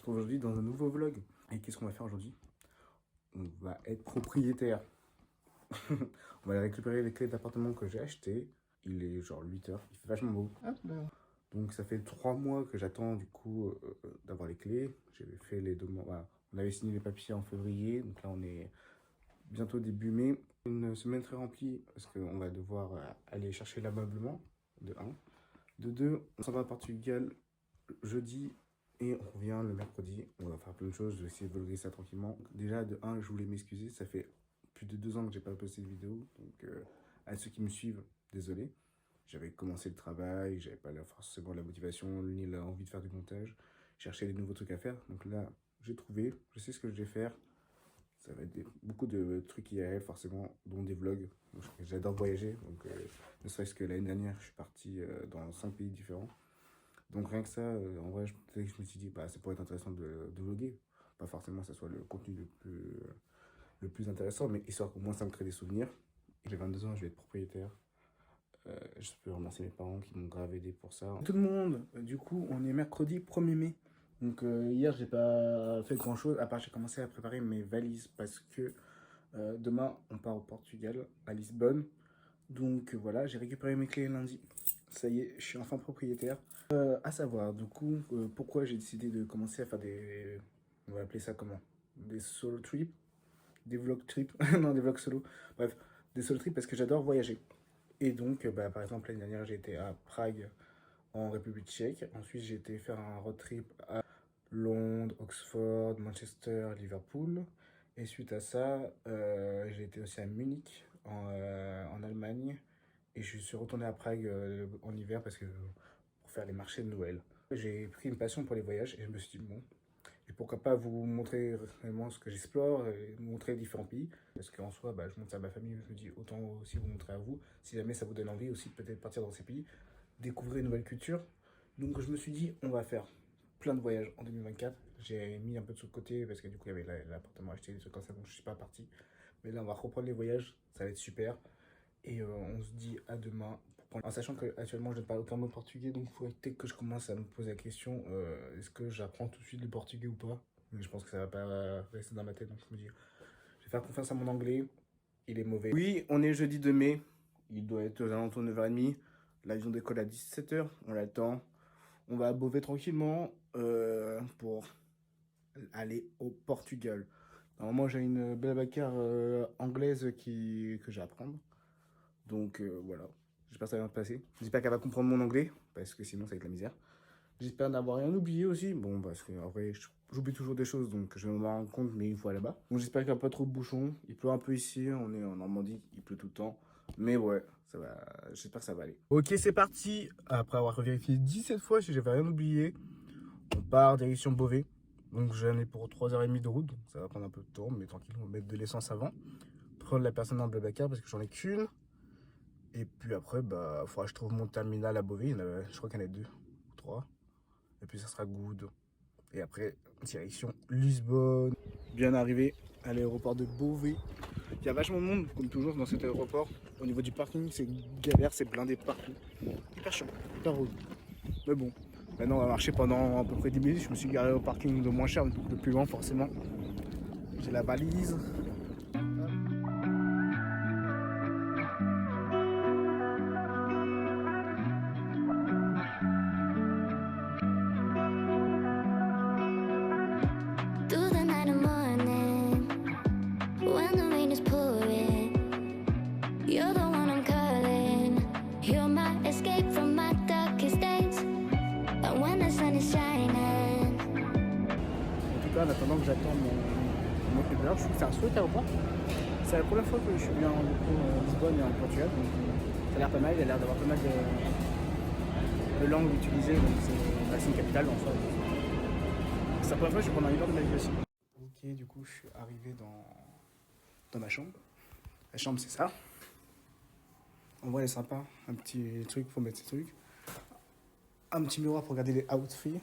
retrouve aujourd'hui dans un nouveau vlog. Et qu'est-ce qu'on va faire aujourd'hui? On va être propriétaire. On va aller récupérer les clés d'appartement que j'ai acheté. Il est genre 8h, il fait vachement beau. Donc ça fait 3 mois que j'attends du coup d'avoir les clés. J'avais fait les demandes, voilà. On avait signé les papiers en février, donc là on est bientôt début mai. Une semaine très remplie parce qu'on va devoir aller chercher l'ameublement, de 1. De 2, on s'en va à Portugal jeudi et on revient le mercredi. On va faire plein de choses, je vais essayer de vlogger ça tranquillement. Déjà de 1, je voulais m'excuser, ça fait plus de 2 ans que j'ai pas posté de vidéo, donc à ceux qui me suivent, désolé. J'avais commencé le travail, j'avais pas forcément la motivation ni l'envie de faire du montage. Chercher des nouveaux trucs à faire, donc là j'ai trouvé, je sais ce que je vais faire. Ça va être beaucoup de trucs IRL forcément, dont des vlogs. J'adore voyager, donc ne serait-ce que l'année dernière, je suis parti dans 5 pays différents. Donc rien que ça, en vrai, je me suis dit, bah, ça pourrait être intéressant de vlogger. Pas forcément que ce soit le contenu le plus intéressant, mais histoire qu'au moins ça me crée des souvenirs. J'ai 22 ans, je vais être propriétaire. Je peux remercier mes parents qui m'ont grave aidé pour ça. Tout le monde, du coup, on est mercredi 1er mai. Donc hier, j'ai pas fait grand chose, à part j'ai commencé à préparer mes valises parce que demain, on part au Portugal, à Lisbonne. Donc voilà, j'ai récupéré mes clés lundi. Ça y est, je suis enfin propriétaire. À savoir, du coup, pourquoi j'ai décidé de commencer à faire des... On va appeler ça comment? Des solo trips? Des vlog trips? Non, des vlogs solo. Bref, des solo trips parce que j'adore voyager. Et donc, bah, par exemple, l'année dernière, j'ai été à Prague, en République tchèque. Ensuite, j'ai été faire un road trip à Londres, Oxford, Manchester, Liverpool. Et suite à ça, j'ai été aussi à Munich, en Allemagne. Et je suis retourné à Prague en hiver parce que pour faire les marchés de Noël. J'ai pris une passion pour les voyages et je me suis dit, bon, et pourquoi pas vous montrer vraiment ce que j'explore et vous montrer différents pays. Parce qu'en soi, bah, je montre ça à ma famille, je me dis, autant aussi vous montrer à vous, si jamais ça vous donne envie aussi de peut-être partir dans ces pays, découvrir une nouvelle culture. Donc je me suis dit, on va faire plein de voyages en 2024. J'ai mis un peu de sous de côté parce que du coup, il y avait l'appartement acheté, des trucs comme ça, donc je suis pas parti. Mais là, on va reprendre les voyages, ça va être super. Et on se dit à demain. En sachant qu'actuellement je ne parle aucun mot portugais, donc il faudrait peut-être que je commence à me poser la question est-ce que j'apprends tout de suite le portugais ou pas? Mais je pense que ça va pas rester dans ma tête, donc je me dis je vais faire confiance à mon anglais, il est mauvais. Oui, on est jeudi 2 mai, il doit être aux alentours de 9h30. L'avion décolle à 17h, on l'attend. On va à Beauvais tranquillement pour aller au Portugal. Normalement, j'ai une belle bagarre anglaise que j'ai à apprendre. Donc voilà, j'espère que ça va bien se passer. J'espère qu'elle va comprendre mon anglais, parce que sinon ça va être la misère. J'espère n'avoir rien oublié aussi. Bon, parce que en vrai, j'oublie toujours des choses, donc je vais m'en rendre compte, mais une fois là-bas. Donc j'espère qu'il n'y a pas trop de bouchons. Il pleut un peu ici, on est en Normandie, il pleut tout le temps. Mais ouais, ça va. J'espère que ça va aller. Ok, c'est parti. Après avoir vérifié 17 fois si j'avais rien oublié, on part direction Beauvais. Donc j'en ai pour 3h30 de route, donc ça va prendre un peu de temps, mais tranquille, on va mettre de l'essence avant. Prendre la personne dans le Blablacar parce que j'en ai qu'une. Et puis après, bah, il faudra que je trouve mon terminal à Beauvais. Je crois qu'il y en a 2 ou 3. Et puis ça sera good. Et après, direction Lisbonne. Bien arrivé à l'aéroport de Beauvais. Il y a vachement de monde, comme toujours, dans cet aéroport. Au niveau du parking, c'est galère, c'est blindé partout. Hyper chiant, hyper relou. Mais bon, maintenant on va marcher pendant à peu près 10 minutes. Je me suis garé au parking le moins cher, le plus loin forcément. J'ai la valise. Through the night and morning, when the rain is pouring, you're the one I'm calling. You're my escape from my darkest days, and when the sun is shining. En tout cas, en attendant que j'attends mon Uber, je trouve que c'est un chouette aéroport. C'est la première fois que je suis bien en Lisbonne et en Portugal, donc ça a l'air pas mal. Il y a l'air d'avoir pas mal de langues utilisées, donc c'est une capitale en soi. C'est la première fois que je suis pendant une heure de ma vie aussi. Ok, du coup, je suis arrivé dans ma chambre. La chambre, c'est ça. En vrai, elle est sympa. Un petit truc pour mettre ses trucs. Un petit miroir pour regarder les outfits.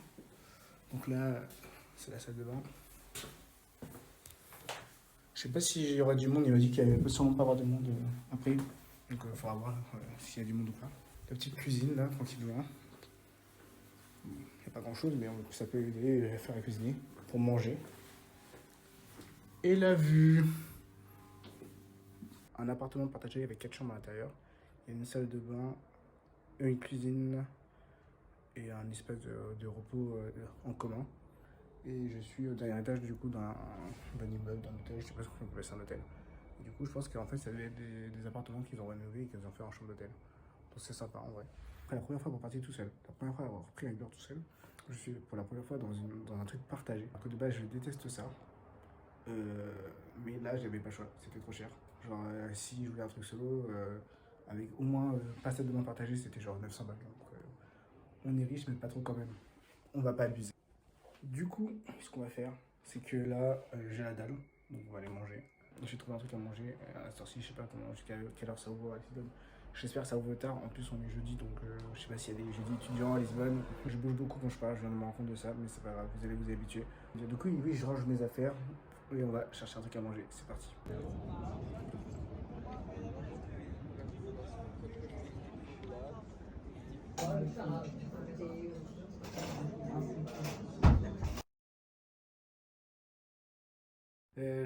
Donc là, c'est la salle de bain. Je sais pas s'il y aura du monde. Il m'a dit qu'il ne peut sûrement pas avoir de monde après. Donc il faudra voir s'il y a du monde ou pas. La petite cuisine là, tranquillement. Il fait pas grand chose, mais ça peut aider à faire la cuisiner pour manger. Et la vue. Un appartement partagé avec 4 chambres à l'intérieur. Il y a une salle de bain, une cuisine et un espèce de repos en commun. Et je suis au dernier étage du coup d'un immeuble, d'un hôtel, je sais pas ce qu'on peut appeler ça un hôtel. Et du coup je pense qu'en fait ça devait être des appartements qu'ils ont rénovés et qu'ils ont fait en chambre d'hôtel. Donc c'est sympa en vrai. Après la première fois pour partir tout seul, la première fois avoir pris un Uber tout seul, je suis pour la première fois dans un truc partagé. Alors que de base je déteste ça. Mais là j'avais pas le choix, c'était trop cher. Genre si je voulais un truc solo, avec au moins pas cette demande partagée, c'était genre 900 balles. Donc on est riche mais pas trop quand même. On va pas abuser. Du coup, ce qu'on va faire, c'est que là, j'ai la dalle, donc on va aller manger. J'ai trouvé un truc à manger, à cette heure-ci, je sais pas jusqu'à quelle heure ça ouvre à Lisbonne. J'espère que ça ouvre tard, en plus on est jeudi, donc je sais pas s'il y a des jeudis étudiants à Lisbonne. Je bouge beaucoup quand je parle, je viens de me rendre compte de ça, mais c'est pas grave, vous allez vous habituer. Du coup, oui, je range mes affaires et on va chercher un truc à manger, c'est parti.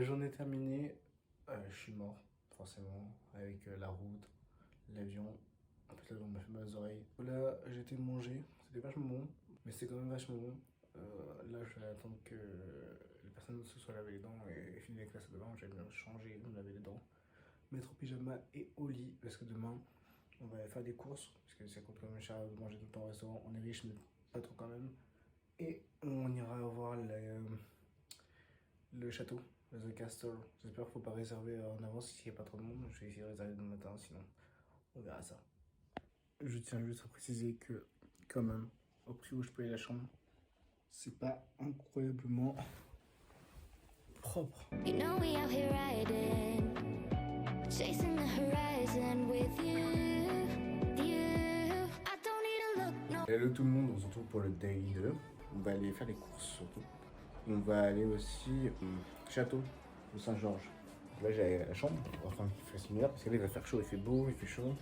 J'en ai terminé, je suis mort, forcément, avec la route, l'avion, en plus l'avion m'a fait mal aux oreilles. Là, j'ai été manger, c'était vachement bon, mais c'est quand même vachement bon. Là, je vais attendre que les personnes se soient lavées les dents et finissent avec la salle de bain, je vais me changer, me laver les dents, mettre au pyjama et au lit, parce que demain, on va faire des courses, parce que ça coûte quand même cher de manger tout le temps au restaurant, on est riche, mais pas trop quand même. Et on ira voir le château. The Castle. J'espère qu'il ne faut pas réserver en avance s'il n'y a pas trop de monde. Je vais essayer de réserver demain matin, sinon on verra ça. Je tiens juste à préciser que, quand même, au prix où je paye la chambre, c'est pas incroyablement propre. You know we out here riding, chasing the horizon with you. I don't need a look, no. Hello tout le monde, on se retrouve pour le Daily 2. On va aller faire les courses surtout. On va aller aussi au château de Saint-Georges. Là j'ai la chambre, enfin il fait similaire parce que là il va faire chaud, il fait beau, il fait chaud.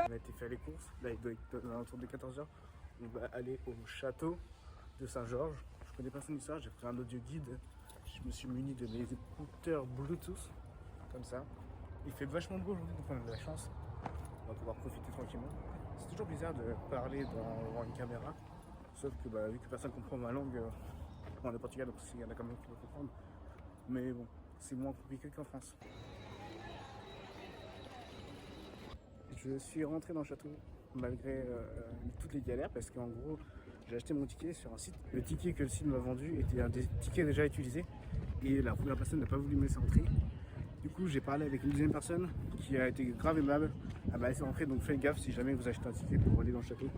On a été faire les courses, là il doit être autour de 14h. On va aller au château de Saint-Georges. Je connais pas son histoire, j'ai pris un audio guide. Je me suis muni de mes écouteurs Bluetooth, comme ça. Il fait vachement beau aujourd'hui, donc on a de la chance. On va pouvoir profiter tranquillement. C'est toujours bizarre de parler devant une caméra, sauf que vu que personne comprend ma langue, on est au Portugal, donc il y en a quand même qui peuvent comprendre. Mais bon, c'est moins compliqué qu'en France. Je suis rentré dans le château malgré toutes les galères parce qu'en gros j'ai acheté mon ticket sur un site. Le ticket que le site m'a vendu était un des tickets déjà utilisés et la première personne n'a pas voulu me laisser rentrer. Du coup j'ai parlé avec une deuxième personne qui a été grave aimable, elle m'a laissé rentrer, donc faites gaffe si jamais vous achetez un ticket pour aller dans le château.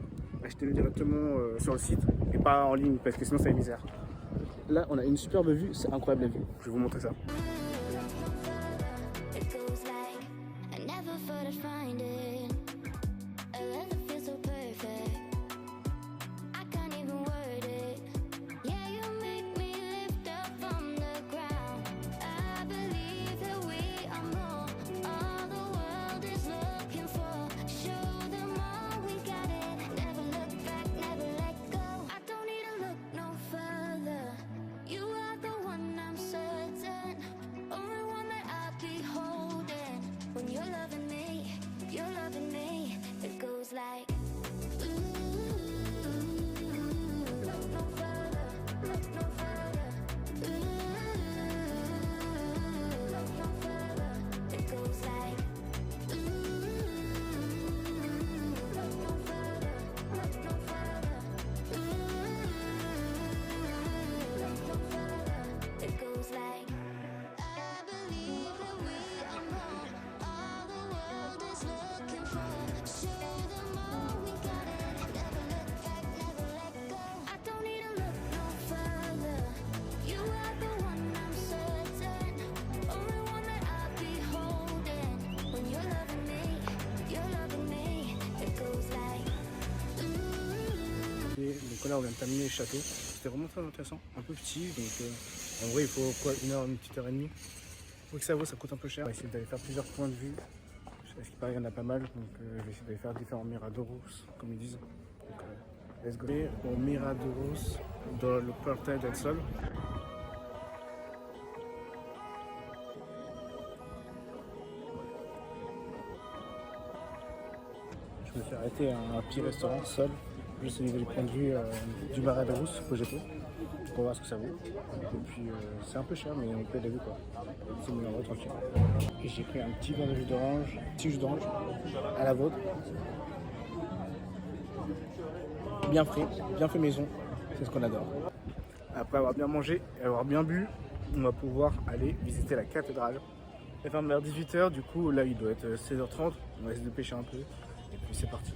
Achetez-le directement sur le site et pas en ligne parce que sinon c'est la misère. Là on a une superbe vue, c'est incroyable la vue, je vais vous montrer ça. You are the one I'm certain. Donc là on vient de terminer le château. C'était vraiment très intéressant, un peu petit, donc en vrai il faut quoi, une petite heure et demie. Pour que ça vaut, ça coûte un peu cher. On va essayer d'aller faire plusieurs points de vue. À ce qui paraît, il y en a pas mal, donc je vais essayer d'aller faire différents Miradoros, comme ils disent. Donc let's go. Et au Miradoros, dans le Porta del Sol. Je me suis arrêté à un petit restaurant seul, juste au niveau du point de vue du Miradoros, Progetto, pour voir ce que ça vaut. Et puis c'est un peu cher, mais on paie la vue quoi. C'est mieux en tranquille. Et j'ai pris un petit verre de jus d'orange, petit jus d'orange à la vôtre. Bien frais, bien fait maison, c'est ce qu'on adore. Après avoir bien mangé et avoir bien bu, on va pouvoir aller visiter la cathédrale. Elle ferme vers 18h, du coup là il doit être 16h30, on va essayer de pêcher un peu et puis c'est parti.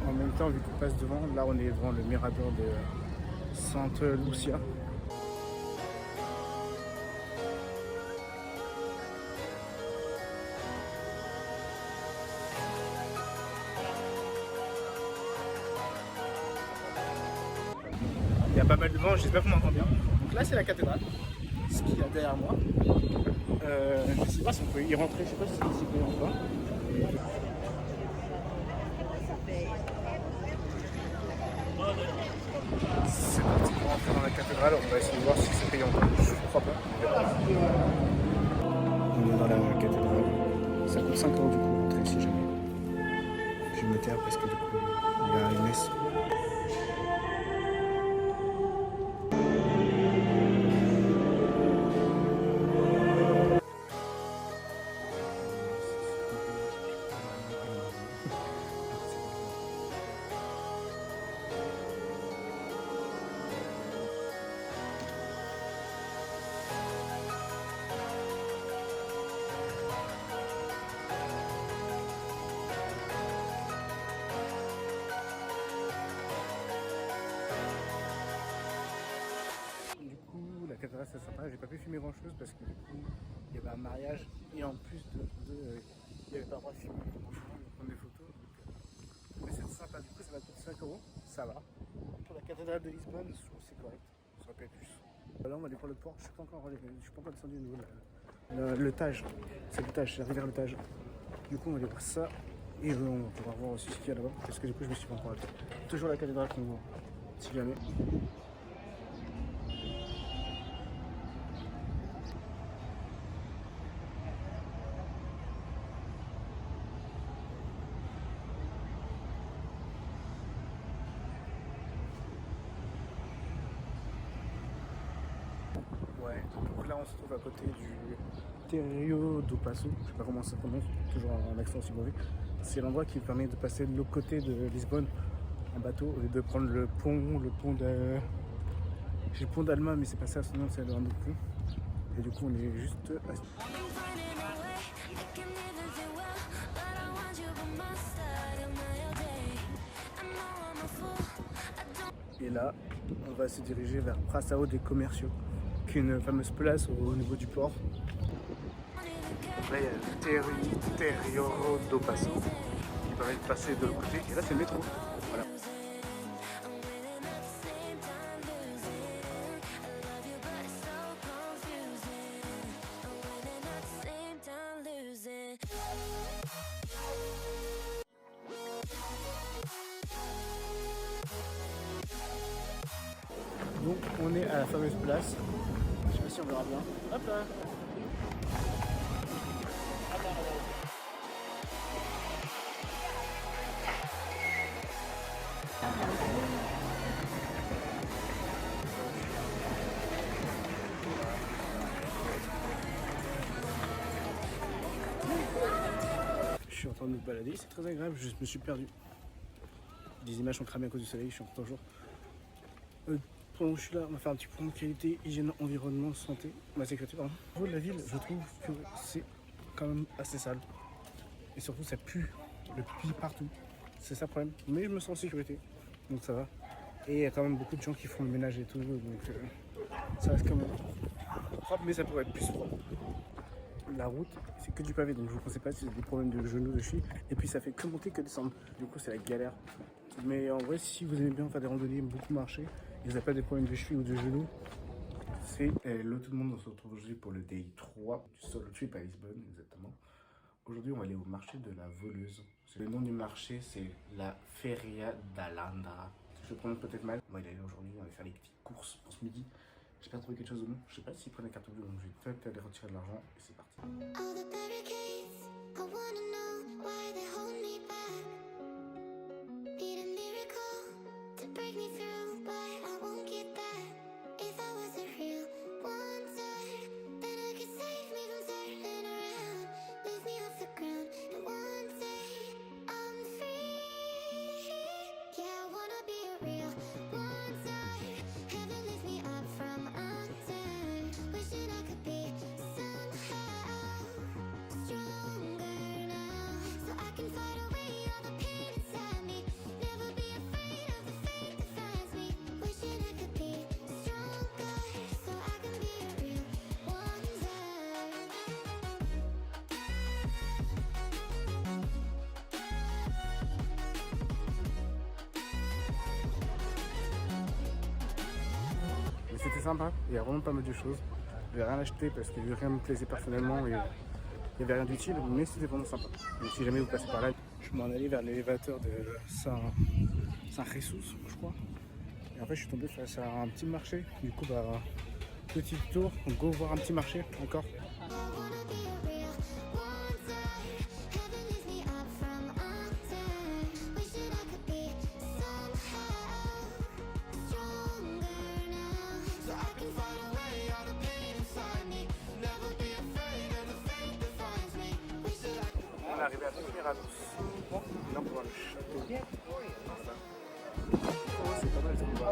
En même temps, vu qu'on passe devant, là on est devant le mirador de Santa Lucia. Il y a pas mal de vent, j'espère qu'on m'entend bien. Donc là c'est la cathédrale, ce qu'il y a derrière moi. Je sais pas si on peut y rentrer, je sais pas si c'est payant ou pas. C'est parti pour rentrer dans la cathédrale, on va essayer de voir si c'est payant ou pas. Je crois pas. On est dans la cathédrale. Ça coûte 5 € du coup rentrer si jamais. Je me taire parce que du coup il y a une messe. La cathédrale c'est sympa, j'ai pas pu filmer grand chose parce que du coup il y avait un mariage et en plus il y avait pas le droit de filmer, donc je vais prendre des photos. Mais c'est sympa, du coup ça va coûter 5 €, ça va. Pour la cathédrale de Lisbonne, je trouve que c'est correct, ça aurait pu être plus. Là on va aller pour le port, je suis pas encore descendu au niveau de le Tage, c'est le Tage, c'est la rivière le Tage. Du coup on va aller voir ça et on va pouvoir voir aussi ce qu'il y a là-bas parce que du coup je me suis pas encore arrêté. Toujours la cathédrale qu'on voit, si jamais. Ouais, donc là on se trouve à côté du Terreiro do Passo, je sais pas comment ça se prononce, toujours en accent si mauvais. C'est l'endroit qui permet de passer de l'autre côté de Lisbonne en bateau au lieu de prendre le pont de... J'ai le pont d'Alma mais c'est pas ça, sinon c'est un autre pont. Et du coup on est juste... Et là, on va se diriger vers Praçao des Commerciaux, qui est une fameuse place au niveau du port. Là, il y a le Terreiro do Passo, qui permet de passer de l'autre côté. Et là, c'est le métro. Voilà. Donc on est à la fameuse place. Je sais pas si on verra bien. Hop là. Je suis en train de me balader, c'est très agréable, je me suis perdu. Des images sont cramées à cause du soleil, je suis en toujours. Pendant que je suis là, on va faire un petit point de qualité, hygiène, environnement, santé, ma sécurité, pardon. Au niveau de la ville, je trouve que c'est quand même assez sale. Et surtout, ça pue, le pipi partout. C'est ça le problème. Mais je me sens en sécurité, donc ça va. Et il y a quand même beaucoup de gens qui font le ménage et tout, donc ça reste quand même propre, mais ça pourrait être plus propre. La route, c'est que du pavé, donc je vous conseille pas si vous avez des problèmes de genoux, de cheville. Et puis ça fait que monter que descendre. Du coup, c'est la galère. Mais en vrai, si vous aimez bien faire des randonnées, beaucoup marcher, et vous n'avez pas des problèmes de cheville ou de genoux, c'est hello tout le monde, on se retrouve aujourd'hui pour le day 3 du solo trip à Lisbonne, exactement. Aujourd'hui, on va aller au marché de la Voleuse. Le nom du marché, c'est la Feria d'Alandra. Je prononce peut-être mal. On va y aller aujourd'hui, on va faire les petites courses pour ce midi. J'espère trouver quelque chose au bon. Je sais pas s'ils prennent la carte bleue, donc je vais peut-être aller retirer de l'argent et c'est parti. All the barricades, I wanna know why they hold me back. Need a miracle to break me through, but I won't get that. If I was a real wonder, then I could save me from turning around, lift me off the ground, and one day I'm free. Yeah, I wanna be a real wonder. Heaven lift me up from under. Wishing I could be somehow stronger now, so I can fight away all the pain inside me. Never be afraid of the fate that finds me. Wishing I could be stronger, so I can be a real wonder. Mais c'était sympa, il y a vraiment pas mal de choses. Je n'ai rien acheté parce que rien me plaisait personnellement et il n'y avait rien d'utile, mais c'était vraiment sympa. Donc si jamais vous passez par là, je m'en allais vers l'élévateur de Saint-Jesus, je crois. Et en fait, je suis tombé face à un petit marché. Du coup, bah, petit tour, on go voir un petit marché encore. I wanna be a real wonder. Heaven lift me up from under. Wishing I could be somehow stronger now, so I can fight away all the pain inside me. Never be afraid of the fate that finds me. Wishing I could. On est arrivé à Mirados. Là, on va voir le château. Oh, c'est pas mal, ça nous va.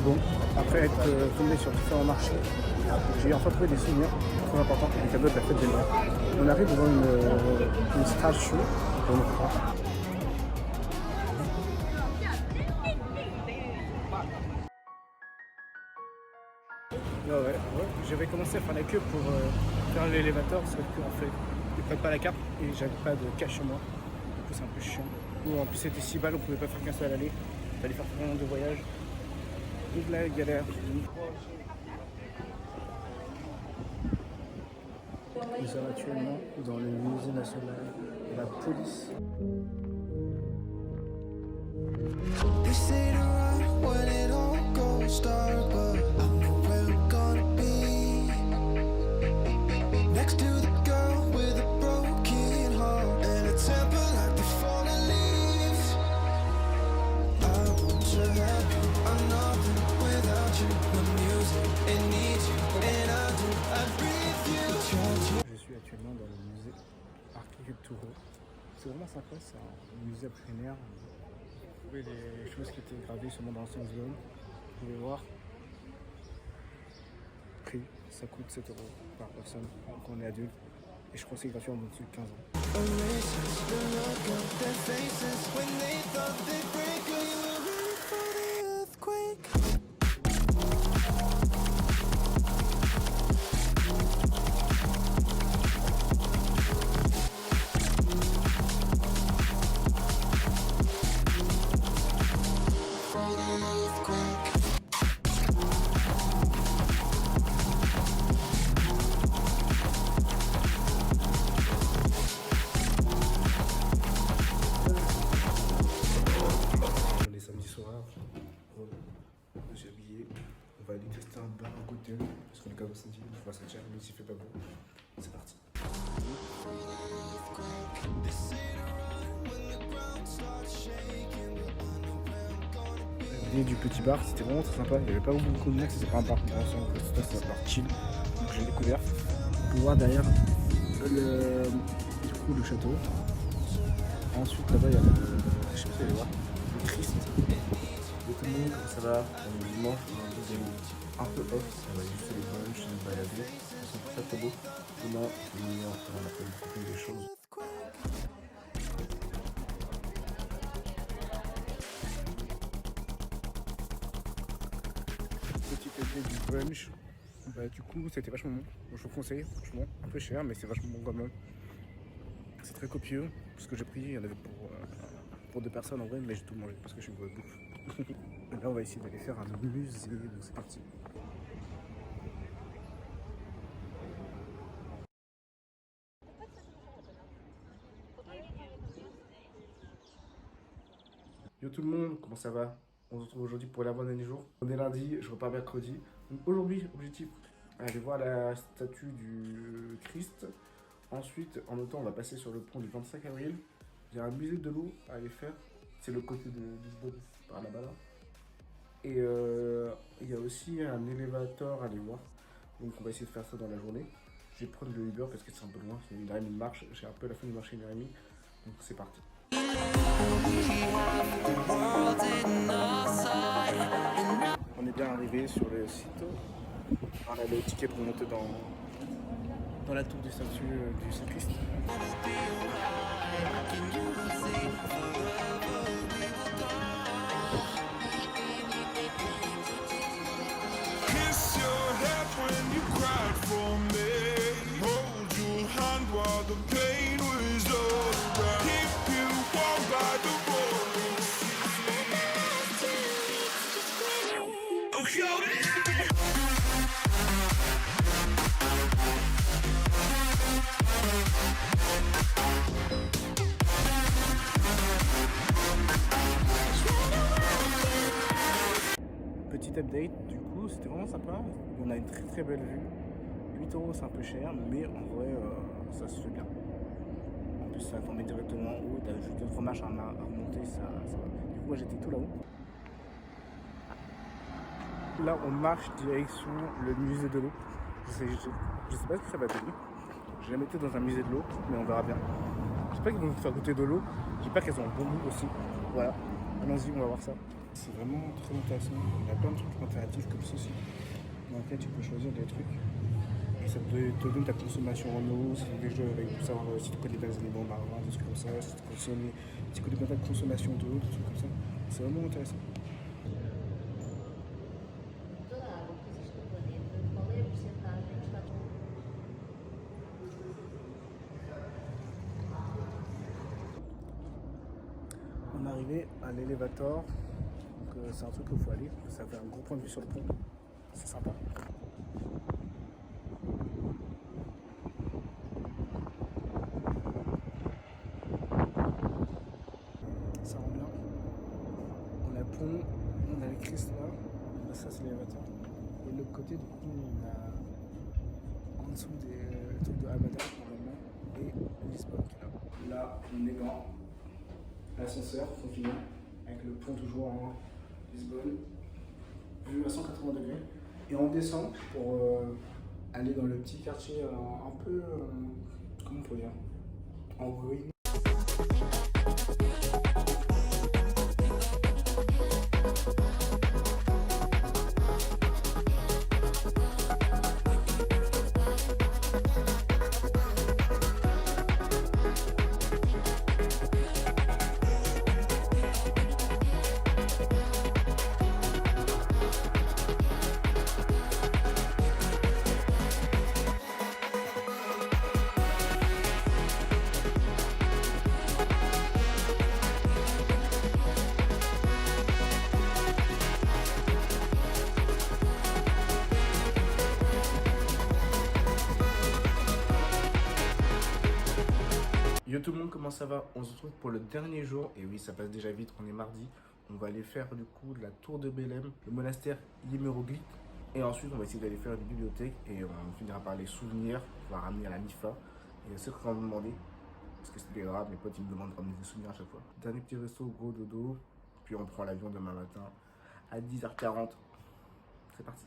Bon, après être tombé sur différents marchés, j'ai enfin trouvé des souvenirs très importants, des cadeaux de la fête des Noirs. On arrive devant une statue, je crois. Ouais, j'avais commencé à faire la queue pour faire l'élévateur, sauf qu'en fait, ils prennent pas la carte et j'avais pas de cash sur moi. Du coup, c'est un peu chiant. En plus, c'était 6 balles, on pouvait pas faire qu'un seul aller. Il fallait faire vraiment de voyages. Donc là, galère. Nous sommes actuellement dans le musée national de la police. They say to run when it all goes dark, but I know where I'm gonna be. Next to the girl with a broken heart and a temper like the fallen leaves. I want to have you, I'm nothing without you. The music, it needs you, and I breathe you. Je suis actuellement dans le musée Architecturo. C'est vraiment sympa, c'est un musée à plein air. Vous trouvez des choses qui étaient gravées sûrement dans l'ancienne zone. Vous pouvez voir. Prix, ça coûte 7 € par personne quand on est adulte. Et je crois que c'est gratuit en dessous de 15 ans. Erasers the look of their faces when they thought they'd break. Are you ready for the earthquake? On est samedi soir. J'ai habillé. On va aller tester un bar à côté parce qu'on est quand même samedi. Je vois ça déjà, même s'il fait pas beau. C'est parti. L'idée du petit bar, c'était vraiment très sympa. Il n'y avait pas beaucoup de monde, c'était pas un bar intéressant. C'était un bar chill. Donc j'ai découvert. On peut voir derrière le château. Ensuite là-bas il y a je sais pas si vous allez voir, le Christ. Et tout le monde, comment ça va? On est dimanche, on a un deuxième un peu off. On va juste faire les brunchs, les balader. Ils sont très très beaux. Demain, on a fait beaucoup des choses. Petit côté du brunch. Bah, du coup, c'était vachement bon. Je vous conseille, franchement. Un peu cher, mais c'est vachement bon quand même. C'est très copieux. Ce que j'ai pris, il y en avait pour 2 personnes en vrai, mais j'ai tout mangé parce que je suis une bouffe. Là, on va essayer d'aller faire un musée, donc c'est parti. Yo tout le monde, comment ça va? On se retrouve aujourd'hui pour l'avant-dernier jour. On est lundi, je repars mercredi. Donc aujourd'hui, objectif, aller voir la statue du Christ. Ensuite, en autant, on va passer sur le pont du 25 avril. Il y a un musée de l'eau à aller faire. C'est le côté de Lisbonne, par là-bas là. Et il y a aussi un élévateur à aller voir. Donc on va essayer de faire ça dans la journée. Je vais prendre le Uber parce que c'est un peu loin. C'est une heure et demie de marche. J'ai un peu la fin du marché, une heure et demie. Donc c'est parti. On est bien arrivé sur le site. On a le ticket pour monter dans la tour du statut du Christ. Kiss your head when you cried for me. Hold your hand while the pain was over. Keep you warm by the roaring sea. Oh, yo. Petit update, du coup, c'était vraiment sympa. On a une très très belle vue. 8 € c'est un peu cher, mais en vrai, ça se fait bien. En plus, ça t'emmène directement en haut, t'as juste 2-3 marches à remonter, ça va. Du coup, moi j'étais tout là-haut. Là, on marche direction le musée de l'eau. Je sais pas ce que ça va donner. J'ai jamais été dans un musée de l'eau, mais on verra bien. J'espère qu'ils vont nous faire goûter de l'eau. J'espère qu'elles ont un bon goût aussi. Voilà, allons-y, on va voir ça. C'est vraiment très intéressant. Il y a plein de trucs interactifs comme ceci, dans lesquels tu peux choisir des trucs. Et ça te donne ta consommation en eau, c'est des jeux avec pour savoir si tu connais bien les éléments marins, des trucs comme ça, si tu connais bien ta consommation d'eau, des trucs comme ça. C'est vraiment intéressant. Toda a água que existe no planeta, qual é a porcentagem que está On est arrivé à l'élévateur, donc c'est un truc qu'il faut aller, ça fait un gros point de vue sur le pont, c'est sympa. Ça rend bien. On a le pont, on a le Christ là, ça c'est l'élévateur. Et de l'autre côté, du coup, on a en dessous des trucs de Hamada normalement, et Lisbonne qui est là. Là, on est dans l'ascenseur, confiné, avec le pont toujours en Lisbonne, vue à 180 degrés. Et on descend pour aller dans le petit quartier un peu, comment on peut dire, en ruine. Yo tout le monde, comment ça va? On se retrouve pour le dernier jour, et oui ça passe déjà vite, on est mardi. On va aller faire du coup de la tour de Belém, le monastère Yeméroglyphe, et ensuite on va essayer d'aller faire une bibliothèque, et on finira par les souvenirs, on va ramener à la MIFA. Et c'est ce qu'on va me demander, parce que c'est grave, mes potes ils me demandent de ramener des souvenirs à chaque fois. Dernier petit resto, gros dodo, puis on prend l'avion demain matin à 10h40. C'est parti.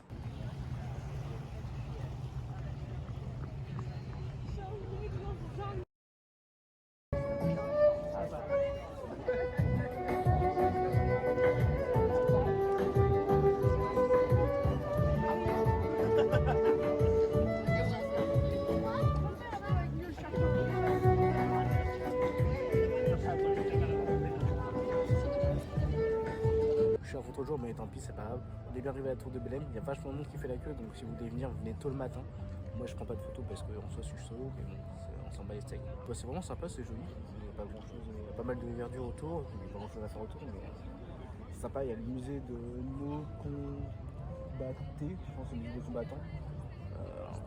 l'autre jour, mais tant pis, c'est pas grave. On est bien arrivé à la tour de Belém, il y a vachement de monde qui fait la queue, donc si vous voulez venir, venez tôt le matin. Moi je prends pas de photos parce qu'en soi je suis solo, mais bon, on s'en bat les steaks. Ouais, c'est vraiment sympa, c'est joli, il y a pas grand chose, il y a pas mal de verdure autour, il y a pas grand chose à faire autour, mais c'est sympa. Il y a le musée de nos combattés, je pense que c'est le musée des combattants,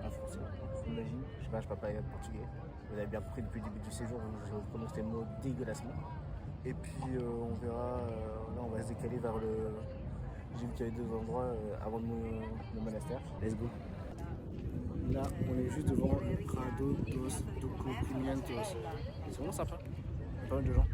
en français, j'imagine, je sais pas, je parle pas portugais. Vous avez bien compris depuis le début du séjour où je prononce les mots dégueulassement. Et puis on verra, là on va se décaler vers le... J'ai vu qu'il y avait 2 endroits avant le monastère. Let's go. Là on est juste devant le Prado dos Documentos. C'est vraiment sympa, il y a pas mal de gens.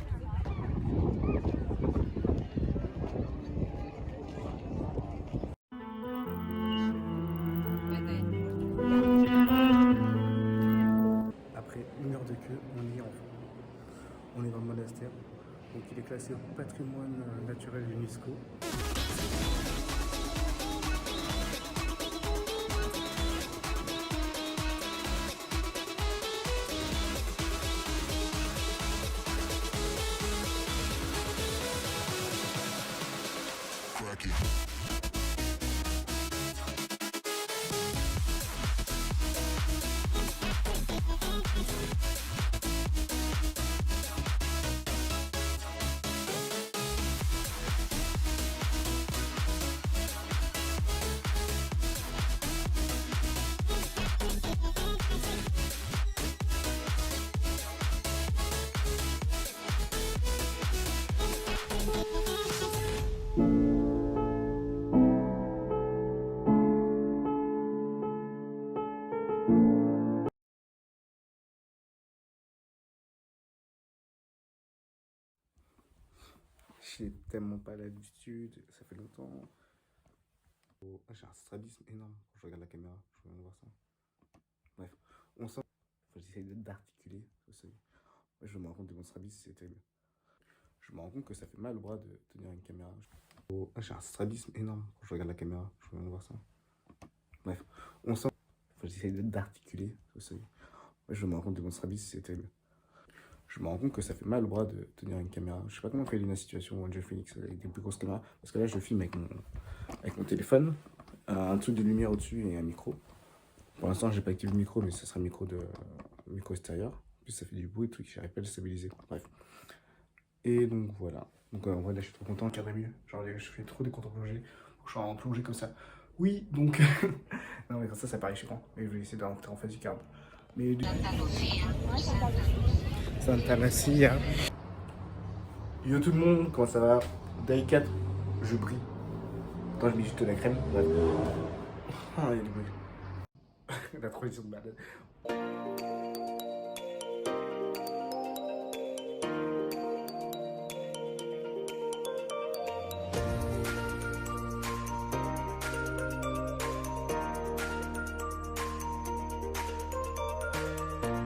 Après 1 heure de queue, on y est enfin. On est dans le monastère, donc il est classé au patrimoine naturel UNESCO. J'ai tellement pas l'habitude, ça fait longtemps. Oh, j'ai un strabisme énorme quand je regarde la caméra, je viens de voir ça. Bref, on sent. Enfin, j'essaie d'articuler, vous savez. Ouais, je me rends compte de mon strabisme, c'est terrible. Je me rends compte que ça fait mal au bras de tenir une caméra. Oh, j'ai un strabisme énorme quand je regarde la caméra, je viens de voir ça. Bref, on sent. Enfin, j'essaie d'articuler, vous savez. Ouais, je me rends compte de mon strabisme, c'est terrible. Je me rends compte que ça fait mal au bras de tenir une caméra. Je sais pas comment faire une situation Angel Phoenix avec des plus grosses caméras. Parce que là, je filme avec mon téléphone, un truc de lumière au-dessus et un micro. Pour l'instant, j'ai pas activé le micro, mais ça sera micro extérieur. En plus, ça fait du bruit, truc, j'arrive pas à le stabiliser. Bref. Et donc voilà. Donc en vrai, là, je suis trop content, cadrer mieux. Genre, je fais trop des contre-plongées. Je suis en plongée comme ça. Oui, donc. Non, mais comme ça paraît chiant. Mais je vais essayer de rentrer en phase du carb. Mais du Santa Lucia. Yo tout le monde, comment ça va? Day 4, je brille. Attends, je mets juste de la crème. Bref. Ah, il y a du bruit. La transition de malade.